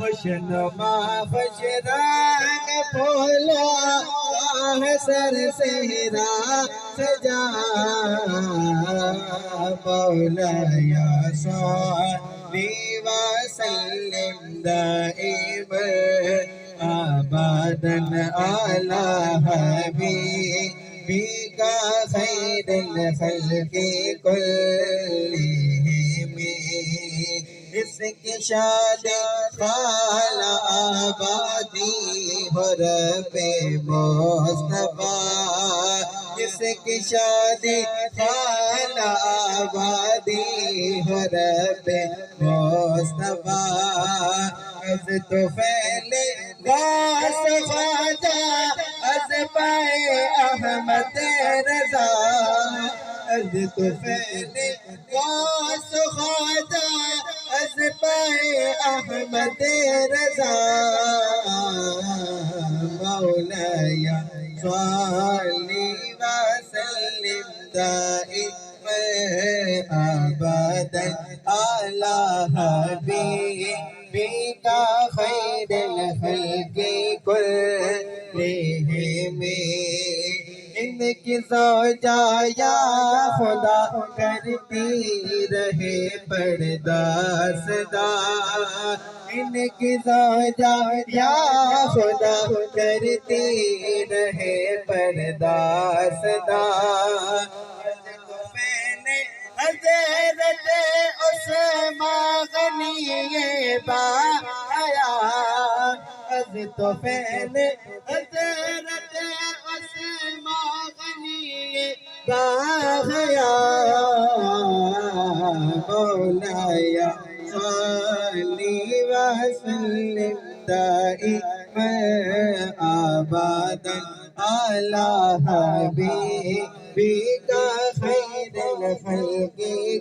خوشنما خوش رنگ پھولا ہے سر صحرا سجا مولایا صلی وسلم دائما ابدا علی حبیبک خیر الخلق کلہم اس کی شادی خالہ آبادی ہو رب مصطفیٰ اس کی شادی خالہ آبادی ہو رب مصطفیٰ از تو پہلے غاث خواجہ از پائے احمد رضا از تو پہلے غاث خواجہ از پائے احمد رضا مولایا صلی وسلم دائما ابدا علی حبیبک خیر الخلق کلہم ان کی زوجہ یا خدا کرتی رہے پردہ صدا ان کی زوجہ یا خدا کرتی رہے پردہ صدا حضرت عثمان غنی با حیا از تو پہلے حضرت عثمان غنی با حیا مولایا صلی وسلم دائما ابدا علی حبیبک خیر الخلق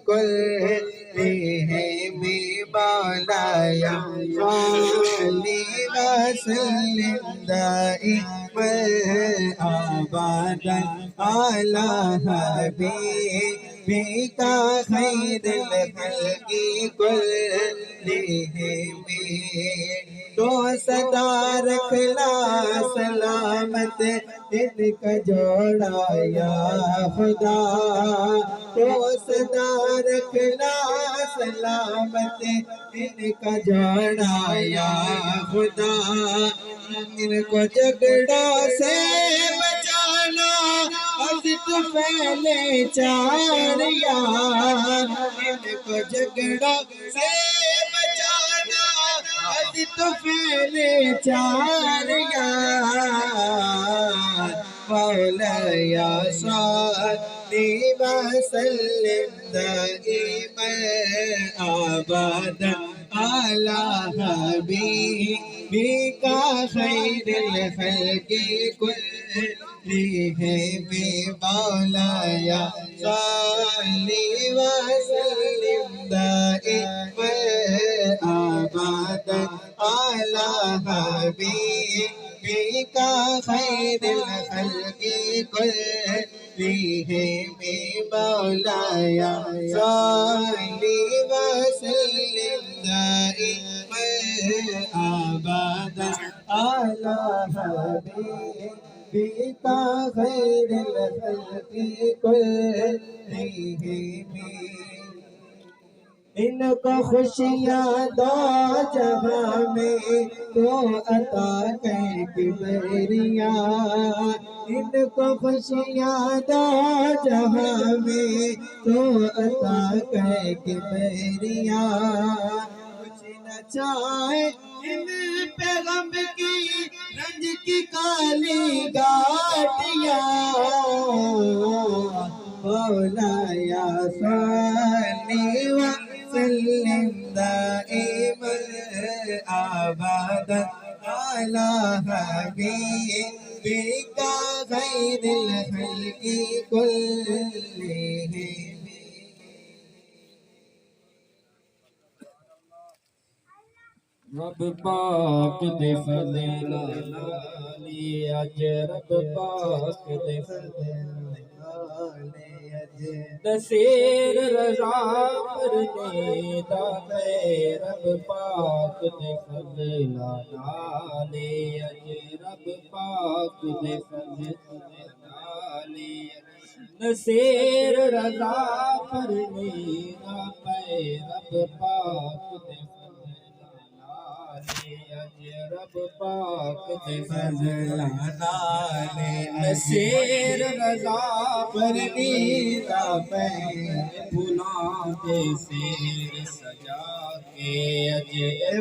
کلہم مولایا صلی وسلم دائما ابدا علی حبیبک خیر الخلق کلہم تو صدا رکھنا سلامت ان کا جوڑا یا خدا تو صدا رکھنا سلامت ان کا جوڑا یا خدا ان کو جھگڑا سے بچانا از تو پہلے چار یار ان کو جھگڑا سے بچانا از تو پہلے چار یار مولایا صلی وسلم دائما ابدا علی حبیبک خیر الخلق کلہم مولایا صلی وسلم دائما ابدا علی حبیبک خیر الخلق کلہم مولایا صلی وسلم دائما ابدا علی حبیبک خیر الخلق کلہم ان کو خوشیاں دو جہاں میں تو عطا کر کبریاں ان کو خوشیاں دو جہاں میں تو عطا کر کبریاں کچھ نہ چاہے ان پہ غم کی رنج کی کالی گاٹیاں مولایا صلی وسلم دائما ابدا علی حبیبک خیر الخلق کلہم رب پاک دے فضل نالی اج رب پاک دے فضل نصیر رضا کرنے دا رب پاک دے فضل نالے اج رب پاک دے فضل نالے نصیر رضا کرنے دا رب پاک دے رب پاک دے فضل نالے نصیر رضا پرنی دا پھولاں دے سیر سجا کے اج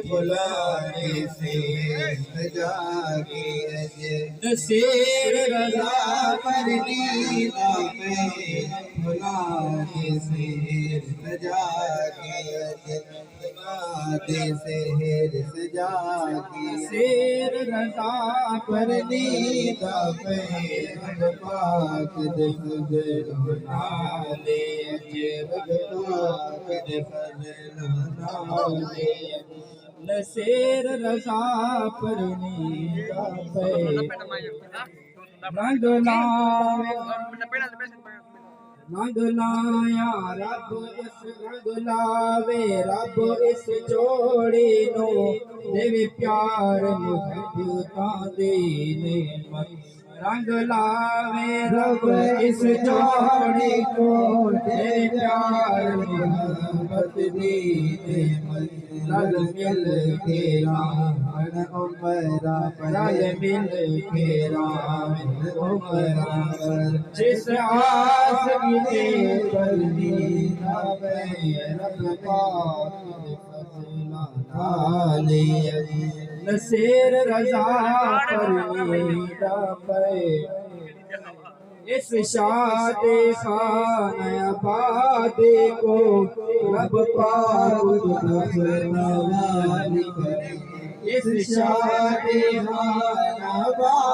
پھولاں دے سیر سجا کے اج نصیر رضا پرنی دا پھولاں دے سیر سجا کے اج دے سیر سجا کے سیر رضا پرنی دا رب پاک دے فضل نالے اج رب پاک دے فضل نالے نصیر رضا پرنی دا رنگ لایا رب اس رنگ لاوے رب اس جوڑی نو دے پیار محبتاں دی نعمت رنگ لاوے رب اس جوڑی کو دے پیار محبت دی نعمت رل مل کے رامن عمرہ رل مل کے رامن عمرہ جس آس کی بلنی رب پاک دے فضل نالے نصیر رضا پرنی دا اس شاد خانہ آباد کو رب پاک دفن کرے اس شاد خانہ آباد